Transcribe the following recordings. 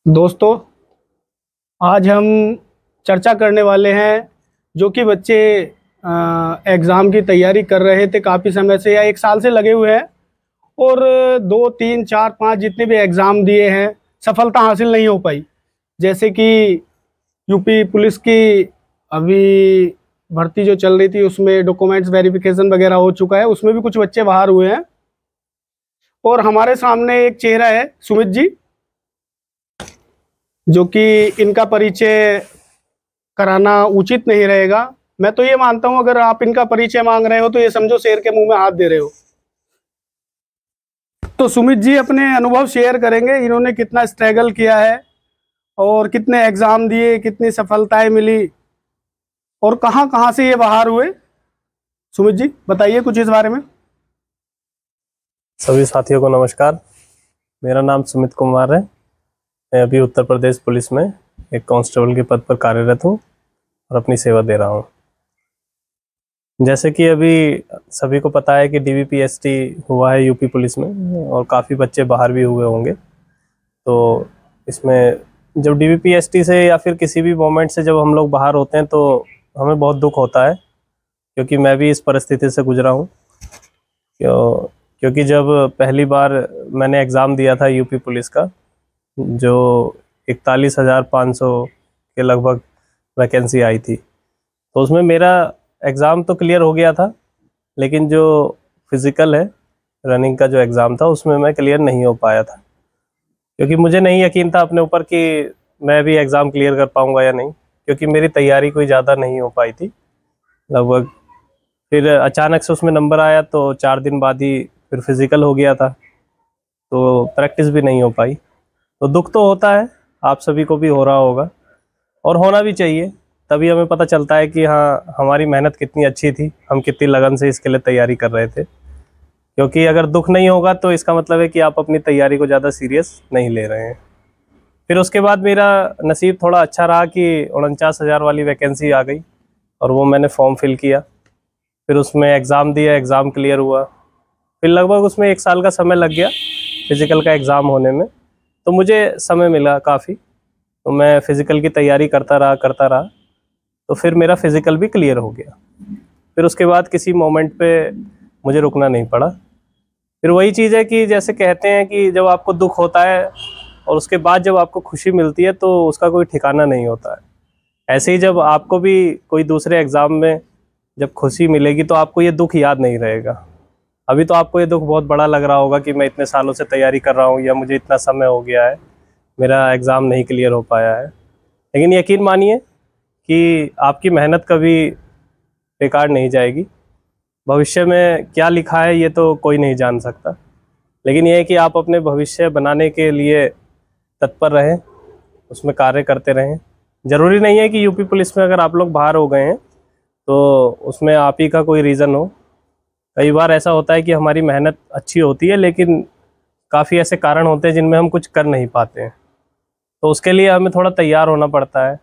दोस्तों, आज हम चर्चा करने वाले हैं जो कि बच्चे एग्ज़ाम की तैयारी कर रहे थे काफ़ी समय से या एक साल से लगे हुए हैं और 2, 3, 4, 5 जितने भी एग्ज़ाम दिए हैं सफलता हासिल नहीं हो पाई। जैसे कि यूपी पुलिस की अभी भर्ती जो चल रही थी उसमें डॉक्यूमेंट्स वेरिफिकेशन वगैरह हो चुका है, उसमें भी कुछ बच्चे बाहर हुए हैं। और हमारे सामने एक चेहरा है सुमित जी, जो कि इनका परिचय कराना उचित नहीं रहेगा। मैं तो ये मानता हूं अगर आप इनका परिचय मांग रहे हो तो ये समझो शेर के मुंह में हाथ दे रहे हो। तो सुमित जी अपने अनुभव शेयर करेंगे, इन्होंने कितना स्ट्रगल किया है और कितने एग्जाम दिए, कितनी सफलताएं मिली और कहां कहां से ये बाहर हुए। सुमित जी बताइए कुछ इस बारे में। सभी साथियों को नमस्कार। मेरा नाम सुमित कुमार है। मैं अभी उत्तर प्रदेश पुलिस में एक कांस्टेबल के पद पर कार्यरत हूँ और अपनी सेवा दे रहा हूँ। जैसे कि अभी सभी को पता है कि डीवीपीएसटी हुआ है यूपी पुलिस में और काफ़ी बच्चे बाहर भी हुए होंगे। तो इसमें जब डीवीपीएसटी से या फिर किसी भी मोमेंट से जब हम लोग बाहर होते हैं तो हमें बहुत दुख होता है, क्योंकि मैं भी इस परिस्थिति से गुजरा हूँ। क्योंकि जब पहली बार मैंने एग्ज़ाम दिया था यूपी पुलिस का, जो 41,500 के लगभग वैकेंसी आई थी, तो उसमें मेरा एग्ज़ाम तो क्लियर हो गया था, लेकिन जो फिज़िकल है रनिंग का जो एग्ज़ाम था उसमें मैं क्लियर नहीं हो पाया था, क्योंकि मुझे नहीं यकीन था अपने ऊपर कि मैं भी एग्ज़ाम क्लियर कर पाऊँगा या नहीं, क्योंकि मेरी तैयारी कोई ज़्यादा नहीं हो पाई थी लगभग। फिर अचानक से उसमें नंबर आया तो 4 दिन बाद ही फिर फिज़िकल हो गया था, तो प्रैक्टिस भी नहीं हो पाई। तो दुख तो होता है, आप सभी को भी हो रहा होगा और होना भी चाहिए। तभी हमें पता चलता है कि हाँ, हमारी मेहनत कितनी अच्छी थी, हम कितनी लगन से इसके लिए तैयारी कर रहे थे। क्योंकि अगर दुख नहीं होगा तो इसका मतलब है कि आप अपनी तैयारी को ज़्यादा सीरियस नहीं ले रहे हैं। फिर उसके बाद मेरा नसीब थोड़ा अच्छा रहा कि 49,000 वाली वैकेंसी आ गई और वो मैंने फॉर्म फिल किया। फिर उसमें एग्ज़ाम दिया, एग्ज़ाम क्लियर हुआ। फिर लगभग उसमें 1 साल का समय लग गया फिज़िकल का एग्ज़ाम होने में, तो मुझे समय मिला काफ़ी। तो मैं फ़िज़िकल की तैयारी करता रहा, तो फिर मेरा फ़िज़िकल भी क्लियर हो गया। फिर उसके बाद किसी मोमेंट पे मुझे रुकना नहीं पड़ा। फिर वही चीज़ है कि जैसे कहते हैं कि जब आपको दुख होता है और उसके बाद जब आपको खुशी मिलती है तो उसका कोई ठिकाना नहीं होता है। ऐसे ही जब आपको भी कोई दूसरे एग्ज़ाम में जब खुशी मिलेगी तो आपको ये दुख याद नहीं रहेगा। अभी तो आपको ये दुख बहुत बड़ा लग रहा होगा कि मैं इतने सालों से तैयारी कर रहा हूँ या मुझे इतना समय हो गया है, मेरा एग्ज़ाम नहीं क्लियर हो पाया है। लेकिन यकीन मानिए कि आपकी मेहनत कभी बेकार नहीं जाएगी। भविष्य में क्या लिखा है ये तो कोई नहीं जान सकता, लेकिन ये है कि आप अपने भविष्य बनाने के लिए तत्पर रहें, उसमें कार्य करते रहें। ज़रूरी नहीं है कि यूपी पुलिस में अगर आप लोग बाहर हो गए हैं तो उसमें आप ही का कोई रीज़न हो। कई बार ऐसा होता है कि हमारी मेहनत अच्छी होती है लेकिन काफ़ी ऐसे कारण होते हैं जिनमें हम कुछ कर नहीं पाते हैं, तो उसके लिए हमें थोड़ा तैयार होना पड़ता है।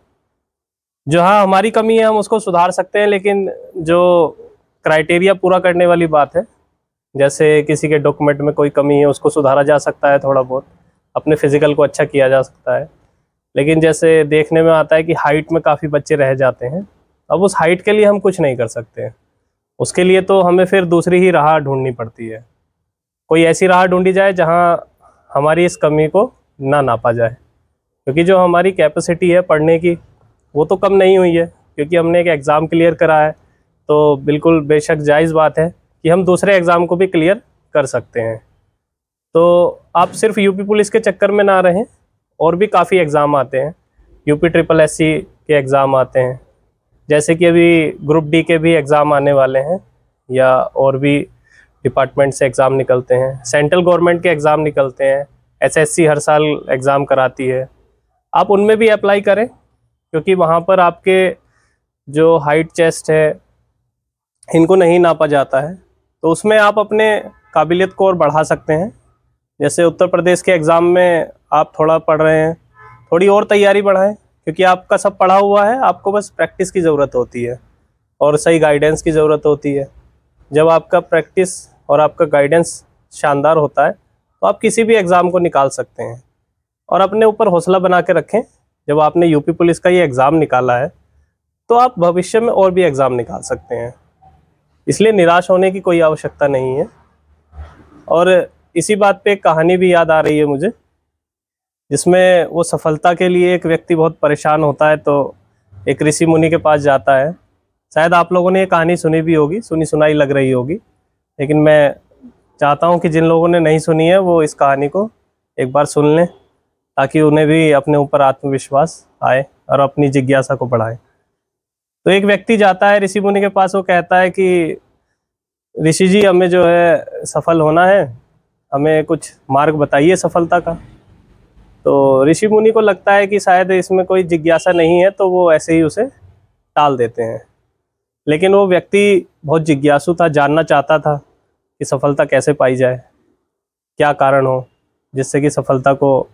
जो हाँ हमारी कमी है हम उसको सुधार सकते हैं, लेकिन जो क्राइटेरिया पूरा करने वाली बात है, जैसे किसी के डॉक्यूमेंट में कोई कमी है उसको सुधारा जा सकता है, थोड़ा बहुत अपने फिज़िकल को अच्छा किया जा सकता है। लेकिन जैसे देखने में आता है कि हाइट में काफ़ी बच्चे रह जाते हैं, अब उस हाइट के लिए हम कुछ नहीं कर सकते हैं। उसके लिए तो हमें फिर दूसरी ही राह ढूंढनी पड़ती है। कोई ऐसी राह ढूंढी जाए जहां हमारी इस कमी को ना नापा जाए, क्योंकि जो हमारी कैपेसिटी है पढ़ने की वो तो कम नहीं हुई है, क्योंकि हमने एक एग्ज़ाम क्लियर करा है। तो बिल्कुल बेशक जायज़ बात है कि हम दूसरे एग्ज़ाम को भी क्लियर कर सकते हैं। तो आप सिर्फ यूपी पुलिस के चक्कर में ना रहें, और भी काफ़ी एग्ज़ाम आते हैं। यूपी SSSC के एग्ज़ाम आते हैं, जैसे कि अभी ग्रुप डी के भी एग्ज़ाम आने वाले हैं, या और भी डिपार्टमेंट से एग्ज़ाम निकलते हैं। सेंट्रल गवर्नमेंट के एग्ज़ाम निकलते हैं, SSC हर साल एग्ज़ाम कराती है। आप उनमें भी अप्लाई करें, क्योंकि वहाँ पर आपके जो हाइट चेस्ट है इनको नहीं नापा जाता है, तो उसमें आप अपने काबिलियत को और बढ़ा सकते हैं। जैसे उत्तर प्रदेश के एग्ज़ाम में आप थोड़ा पढ़ रहे हैं, थोड़ी और तैयारी बढ़ाएं, क्योंकि आपका सब पढ़ा हुआ है, आपको बस प्रैक्टिस की ज़रूरत होती है और सही गाइडेंस की ज़रूरत होती है। जब आपका प्रैक्टिस और आपका गाइडेंस शानदार होता है तो आप किसी भी एग्ज़ाम को निकाल सकते हैं। और अपने ऊपर हौसला बना के रखें। जब आपने यूपी पुलिस का ये एग्ज़ाम निकाला है तो आप भविष्य में और भी एग्ज़ाम निकाल सकते हैं, इसलिए निराश होने की कोई आवश्यकता नहीं है। और इसी बात पे एक कहानी भी याद आ रही है मुझे, जिसमें वो सफलता के लिए एक व्यक्ति बहुत परेशान होता है तो एक ऋषि मुनि के पास जाता है। शायद आप लोगों ने ये कहानी सुनी भी होगी, सुनी सुनाई लग रही होगी, लेकिन मैं चाहता हूँ कि जिन लोगों ने नहीं सुनी है वो इस कहानी को एक बार सुन लें, ताकि उन्हें भी अपने ऊपर आत्मविश्वास आए और अपनी जिज्ञासा को बढ़ाए। तो एक व्यक्ति जाता है ऋषि मुनि के पास, वो कहता है कि ऋषि जी, हमें जो है सफल होना है, हमें कुछ मार्ग बताइए सफलता का। तो ऋषि मुनि को लगता है कि शायद इसमें कोई जिज्ञासा नहीं है, तो वो ऐसे ही उसे टाल देते हैं। लेकिन वो व्यक्ति बहुत जिज्ञासु था, जानना चाहता था कि सफलता कैसे पाई जाए, क्या कारण हो जिससे कि सफलता को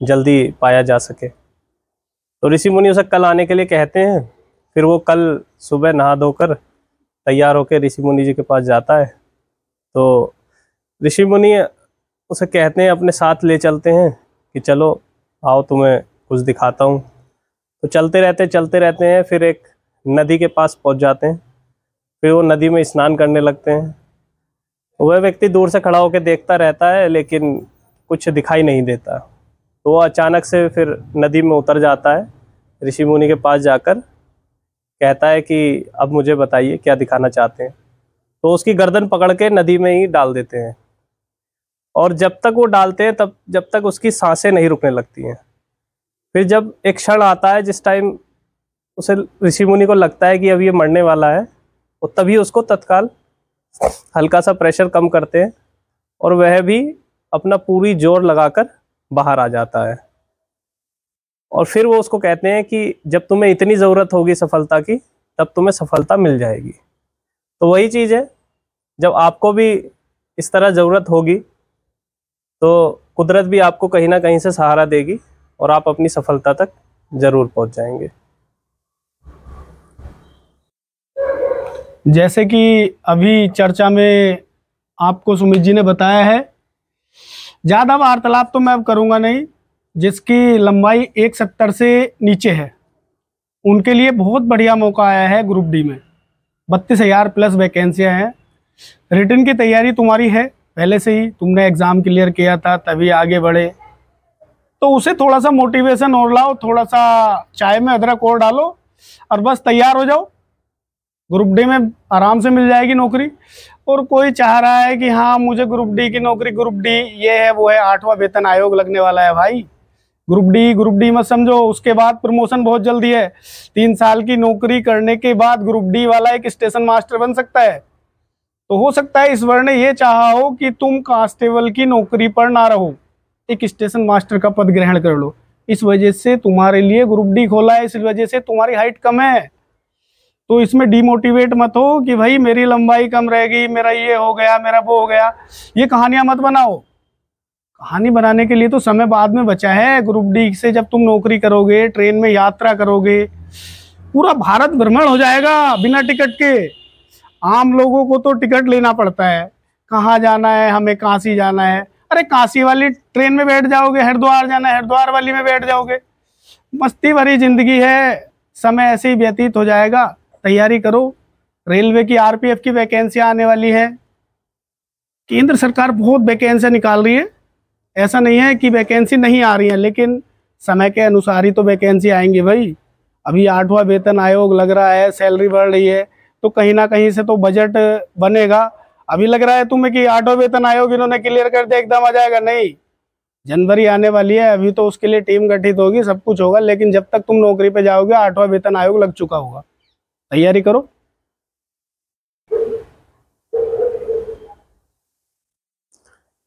जल्दी पाया जा सके। तो ऋषि मुनि उसे कल आने के लिए कहते हैं। फिर वो कल सुबह नहा धोकर तैयार होकर ऋषि मुनि जी के पास जाता है। तो ऋषि मुनि उसे कहते हैं, अपने साथ ले चलते हैं कि चलो आओ तुम्हें कुछ दिखाता हूँ। तो चलते रहते हैं, फिर एक नदी के पास पहुँच जाते हैं। फिर वो नदी में स्नान करने लगते हैं। वह व्यक्ति दूर से खड़ा होकर देखता रहता है, लेकिन कुछ दिखाई नहीं देता। तो वो अचानक से फिर नदी में उतर जाता है। ऋषि मुनि के पास जाकर कहता है कि अब मुझे बताइए क्या दिखाना चाहते हैं। तो उसकी गर्दन पकड़ के नदी में ही डाल देते हैं, और जब तक वो डालते हैं जब तक उसकी सांसें नहीं रुकने लगती हैं। फिर जब एक क्षण आता है जिस टाइम उसे ऋषि मुनि को लगता है कि अब ये मरने वाला है, वो तभी उसको तत्काल हल्का सा प्रेशर कम करते हैं और वह भी अपना पूरी जोर लगाकर बाहर आ जाता है। और फिर वो उसको कहते हैं कि जब तुम्हें इतनी ज़रूरत होगी सफलता की, तब तुम्हें सफलता मिल जाएगी। तो वही चीज़ है, जब आपको भी इस तरह ज़रूरत होगी तो कुदरत भी आपको कहीं ना कहीं से सहारा देगी और आप अपनी सफलता तक ज़रूर पहुंच जाएंगे। जैसे कि अभी चर्चा में आपको सुमित जी ने बताया है, ज़्यादा वार्तालाप तो मैं अब करूँगा नहीं। जिसकी लंबाई 170 से नीचे है उनके लिए बहुत बढ़िया मौका आया है। ग्रुप डी में 32,000 प्लस वैकेंसियाँ हैं। रिटन की तैयारी तुम्हारी है पहले से ही, तुमने एग्ज़ाम क्लियर किया था तभी आगे बढ़े, तो उसे थोड़ा सा मोटिवेशन और लाओ, थोड़ा सा चाय में अदरक और डालो और बस तैयार हो जाओ। ग्रुप डी में आराम से मिल जाएगी नौकरी। और कोई चाह रहा है कि हाँ मुझे ग्रुप डी की नौकरी, ग्रुप डी ये है वो है, 8वां वेतन आयोग लगने वाला है भाई। ग्रुप डी मत समझो, उसके बाद प्रमोशन बहुत जल्दी है। 3 साल की नौकरी करने के बाद ग्रुप डी वाला एक स्टेशन मास्टर बन सकता है। तो हो सकता है ईश्वर ने ये चाहा हो कि तुम कांस्टेबल की नौकरी पर ना रहो, एक स्टेशन मास्टर का पद ग्रहण कर लो। इस वजह से तुम्हारे लिए ग्रुप डी खोला है, इस वजह से तुम्हारी हाइट कम है। तो इसमें डिमोटिवेट मत हो कि भाई मेरी लंबाई कम रहेगी, मेरा ये हो गया, मेरा वो हो गया। ये कहानियां मत बनाओ। कहानी बनाने के लिए तो समय बाद में बचा है। ग्रुप डी से जब तुम नौकरी करोगे, ट्रेन में यात्रा करोगे, पूरा भारत भ्रमण हो जाएगा बिना टिकट के। आम लोगों को तो टिकट लेना पड़ता है, कहाँ जाना है, हमें काशी जाना है, अरे काशी वाली ट्रेन में बैठ जाओगे, हरिद्वार जाना है हरिद्वार वाली में बैठ जाओगे। मस्ती भरी जिंदगी है, समय ऐसे ही व्यतीत हो जाएगा। तैयारी करो। रेलवे की आरपीएफ की वैकेंसियां आने वाली है। केंद्र सरकार बहुत वैकेंसियां निकाल रही है, ऐसा नहीं है कि वैकेंसी नहीं आ रही है, लेकिन समय के अनुसार ही तो वैकेंसी आएंगी भाई। अभी 8वां वेतन आयोग लग रहा है, सैलरी बढ़ रही है, तो कहीं ना कहीं से तो बजट बनेगा। अभी लग रहा है तुम्हें कि 8वां वेतन आयोग इन्होंने क्लियर कर दिया एकदम आ जाएगा, नहीं। जनवरी आने वाली है, अभी तो उसके लिए टीम गठित होगी, सब कुछ होगा, लेकिन जब तक तुम नौकरी पे जाओगे 8वां वेतन आयोग लग चुका होगा। तैयारी करो।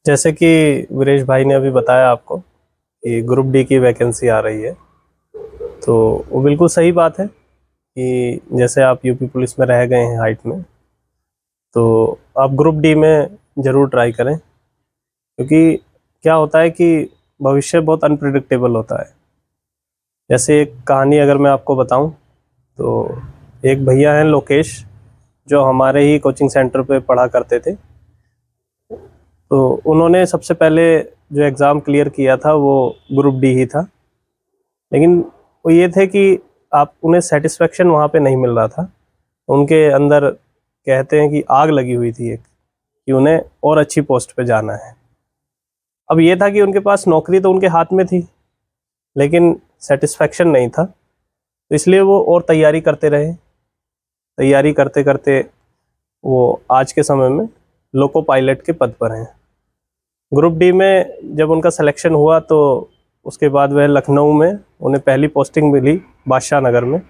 जैसे कि वीरेश भाई ने अभी बताया आपको कि ग्रुप डी की वैकेंसी आ रही है, तो वो बिल्कुल सही बात है कि जैसे आप यूपी पुलिस में रह गए हैं हाइट में, तो आप ग्रुप डी में ज़रूर ट्राई करें। क्योंकि क्या होता है कि भविष्य बहुत अनप्रिडिक्टेबल होता है। जैसे एक कहानी अगर मैं आपको बताऊं, तो एक भैया हैं लोकेश, जो हमारे ही कोचिंग सेंटर पे पढ़ा करते थे। तो उन्होंने सबसे पहले जो एग्ज़ाम क्लियर किया था वो ग्रुप डी ही था, लेकिन वो ये थे कि आप उन्हें सेटिस्फेक्शन वहाँ पे नहीं मिल रहा था। उनके अंदर कहते हैं कि आग लगी हुई थी एक, कि उन्हें और अच्छी पोस्ट पे जाना है। अब ये था कि उनके पास नौकरी तो उनके हाथ में थी, लेकिन सेटिस्फेक्शन नहीं था, तो इसलिए वो और तैयारी करते रहे। तैयारी करते करते वो आज के समय में लोको पायलट के पद पर हैं। ग्रुप डी में जब उनका सिलेक्शन हुआ तो उसके बाद वह लखनऊ में उन्हें पहली पोस्टिंग मिली, बादशाह नगर में।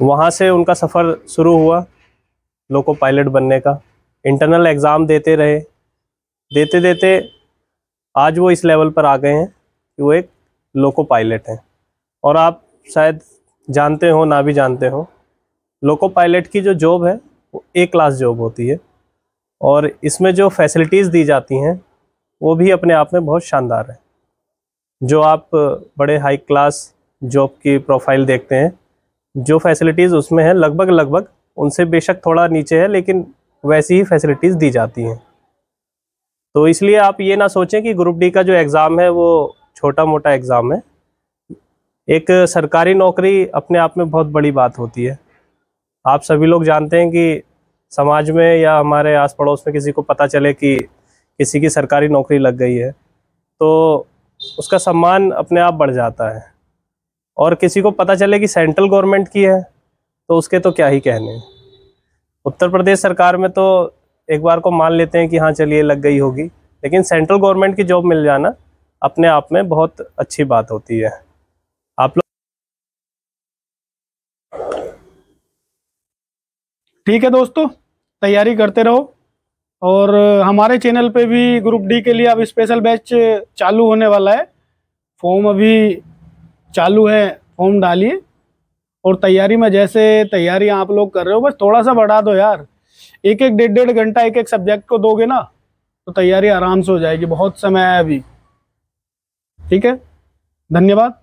वहाँ से उनका सफ़र शुरू हुआ लोको पायलट बनने का। इंटरनल एग्ज़ाम देते रहे, देते देते आज वो इस लेवल पर आ गए हैं कि वो एक लोको पायलट हैं। और आप शायद जानते हो ना भी जानते हो, लोको पायलट की जो जॉब है वो ए क्लास जॉब होती है, और इसमें जो फैसिलिटीज़ दी जाती हैं वो भी अपने आप में बहुत शानदार है। जो आप बड़े हाई क्लास जॉब की प्रोफाइल देखते हैं, जो फैसिलिटीज़ उसमें है लगभग उनसे बेशक थोड़ा नीचे है, लेकिन वैसी ही फैसिलिटीज़ दी जाती हैं। तो इसलिए आप ये ना सोचें कि ग्रुप डी का जो एग्ज़ाम है वो छोटा मोटा एग्ज़ाम है। एक सरकारी नौकरी अपने आप में बहुत बड़ी बात होती है। आप सभी लोग जानते हैं कि समाज में या हमारे आस पड़ोस में किसी को पता चले कि किसी की सरकारी नौकरी लग गई है तो उसका सम्मान अपने आप बढ़ जाता है, और किसी को पता चले कि सेंट्रल गवर्नमेंट की है तो उसके तो क्या ही कहने। उत्तर प्रदेश सरकार में तो एक बार को मान लेते हैं कि हाँ चलिए लग गई होगी, लेकिन सेंट्रल गवर्नमेंट की जॉब मिल जाना अपने आप में बहुत अच्छी बात होती है। आप लोग ठीक है दोस्तों, तैयारी करते रहो। और हमारे चैनल पे भी ग्रुप डी के लिए अब स्पेशल बैच चालू होने वाला है। फॉर्म अभी चालू है, फॉर्म डालिए। और तैयारी में जैसे तैयारी आप लोग कर रहे हो, बस थोड़ा सा बढ़ा दो यार। एक एक डेढ़ घंटा एक एक सब्जेक्ट को दोगे ना तो तैयारी आराम से हो जाएगी। बहुत समय है अभी। ठीक है, धन्यवाद।